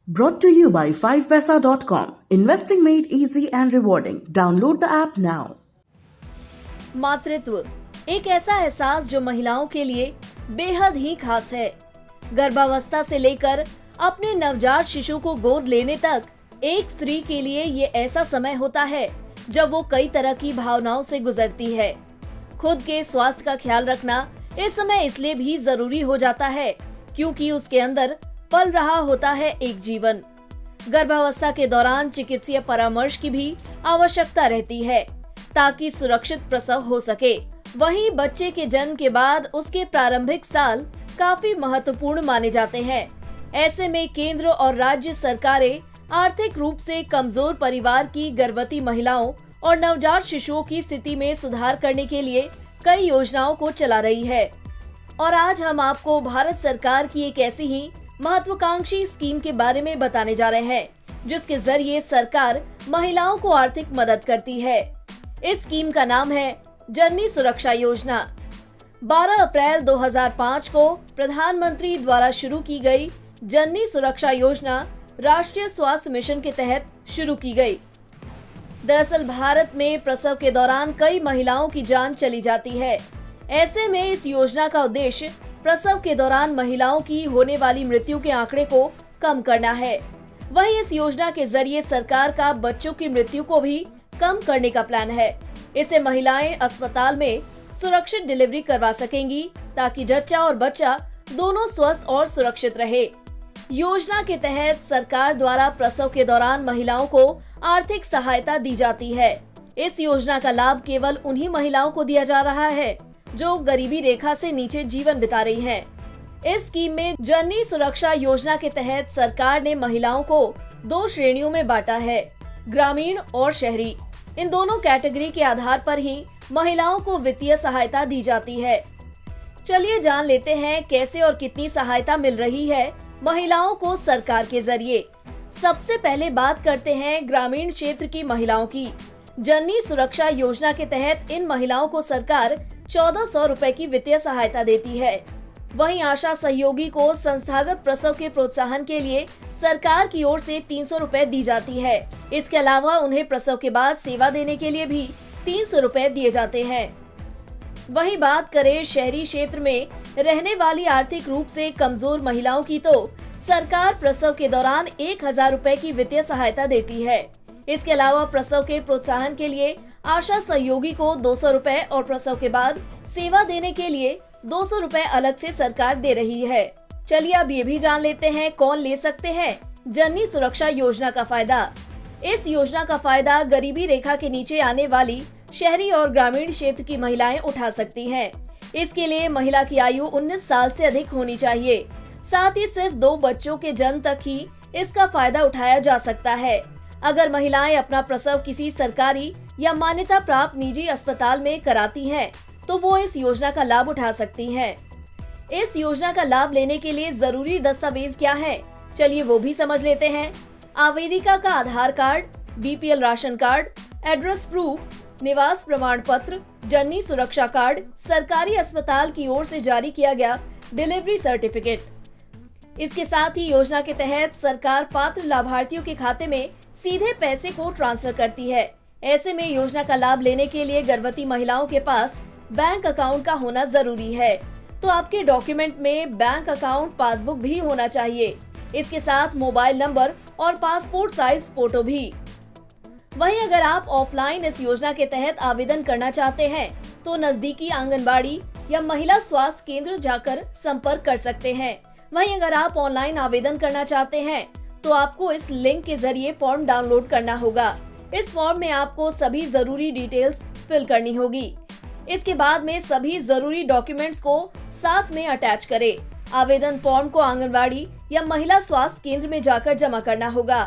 Brought to you by 5paisa.com. Investing made easy and rewarding. Download the app now. मातृत्व एक ऐसा एहसास जो महिलाओं के लिए बेहद ही खास है। गर्भावस्था से लेकर अपने नवजात शिशु को गोद लेने तक एक स्त्री के लिए ये ऐसा समय होता है जब वो कई तरह की भावनाओं से गुजरती है। खुद के स्वास्थ्य का ख्याल रखना इस समय इसलिए भी जरूरी हो जाता है क्योंकि उसके अंदर पल रहा होता है एक जीवन। गर्भावस्था के दौरान चिकित्सीय परामर्श की भी आवश्यकता रहती है ताकि सुरक्षित प्रसव हो सके। वहीं बच्चे के जन्म के बाद उसके प्रारंभिक साल काफी महत्वपूर्ण माने जाते हैं। ऐसे में केंद्र और राज्य सरकारें आर्थिक रूप से कमजोर परिवार की गर्भवती महिलाओं और नवजात शिशुओं की स्थिति में सुधार करने के लिए कई योजनाओं को चला रही है। और आज हम आपको भारत सरकार की एक ऐसी ही महत्वाकांक्षी स्कीम के बारे में बताने जा रहे हैं जिसके जरिए सरकार महिलाओं को आर्थिक मदद करती है। इस स्कीम का नाम है जननी सुरक्षा योजना। 12 अप्रैल 2005 को प्रधानमंत्री द्वारा शुरू की गई जननी सुरक्षा योजना राष्ट्रीय स्वास्थ्य मिशन के तहत शुरू की गई। दरअसल भारत में प्रसव के दौरान कई महिलाओं की जान चली जाती है। ऐसे में इस योजना का उद्देश्य प्रसव के दौरान महिलाओं की होने वाली मृत्यु के आंकड़े को कम करना है। वहीं इस योजना के जरिए सरकार का बच्चों की मृत्यु को भी कम करने का प्लान है। इससे महिलाएं अस्पताल में सुरक्षित डिलीवरी करवा सकेंगी ताकि जच्चा और बच्चा दोनों स्वस्थ और सुरक्षित रहे। योजना के तहत सरकार द्वारा प्रसव के दौरान महिलाओं को आर्थिक सहायता दी जाती है। इस योजना का लाभ केवल उन्हीं महिलाओं को दिया जा रहा है जो गरीबी रेखा से नीचे जीवन बिता रही हैं। इस स्कीम में जननी सुरक्षा योजना के तहत सरकार ने महिलाओं को 2 श्रेणियों में बांटा है, ग्रामीण और शहरी। इन दोनों कैटेगरी के आधार पर ही महिलाओं को वित्तीय सहायता दी जाती है। चलिए जान लेते हैं कैसे और कितनी सहायता मिल रही है महिलाओं को सरकार के जरिए। सबसे पहले बात करते हैं ग्रामीण क्षेत्र की महिलाओं की। जननी सुरक्षा योजना के तहत इन महिलाओं को सरकार 1400 रुपए की वित्तीय सहायता देती है। वहीं आशा सहयोगी को संस्थागत प्रसव के प्रोत्साहन के लिए सरकार की ओर से 300 रुपए दी जाती है। इसके अलावा उन्हें प्रसव के बाद सेवा देने के लिए भी 300 रुपए दिए जाते हैं। वहीं बात करें शहरी क्षेत्र में रहने वाली आर्थिक रूप से कमजोर महिलाओं की तो सरकार प्रसव के दौरान 1000 रुपए की वित्तीय सहायता देती है। इसके अलावा प्रसव के प्रोत्साहन के लिए आशा सहयोगी को 200 रुपए और प्रसव के बाद सेवा देने के लिए 200 रुपए अलग से सरकार दे रही है। चलिए अब ये भी जान लेते हैं कौन ले सकते हैं जननी सुरक्षा योजना का फायदा। इस योजना का फायदा गरीबी रेखा के नीचे आने वाली शहरी और ग्रामीण क्षेत्र की महिलाएं उठा सकती हैं। इसके लिए महिला की आयु 19 साल से अधिक होनी चाहिए। साथ ही सिर्फ 2 बच्चों के जन्म तक ही इसका फायदा उठाया जा सकता है। अगर महिलाएं अपना प्रसव किसी सरकारी या मान्यता प्राप्त निजी अस्पताल में कराती हैं, तो वो इस योजना का लाभ उठा सकती हैं। इस योजना का लाभ लेने के लिए जरूरी दस्तावेज क्या है, चलिए वो भी समझ लेते हैं। आवेदिका का Aadhaar card, BPL ration card, address proof, निवास प्रमाण पत्र, जननी सुरक्षा कार्ड, सरकारी अस्पताल की ओर से जारी किया गया डिलीवरी सर्टिफिकेट। इसके साथ ही योजना के तहत सरकार पात्र लाभार्थियों के खाते में सीधे पैसे को ट्रांसफर करती है। ऐसे में योजना का लाभ लेने के लिए गर्भवती महिलाओं के पास बैंक अकाउंट का होना जरूरी है। तो आपके डॉक्यूमेंट में बैंक अकाउंट पासबुक भी होना चाहिए। इसके साथ मोबाइल नंबर और पासपोर्ट साइज फोटो भी। वहीं अगर आप ऑफलाइन इस योजना के तहत आवेदन करना चाहते हैं तो नजदीकी आंगनबाड़ी या महिला स्वास्थ्य केंद्र जाकर संपर्क कर सकते हैं। वहीं अगर आप ऑनलाइन आवेदन करना चाहते हैं तो आपको इस लिंक के जरिए फॉर्म डाउनलोड करना होगा। इस फॉर्म में आपको सभी जरूरी डिटेल्स फिल करनी होगी। इसके बाद में सभी जरूरी डॉक्यूमेंट्स को साथ में अटैच करें। आवेदन फॉर्म को आंगनबाड़ी या महिला स्वास्थ्य केंद्र में जाकर जमा करना होगा।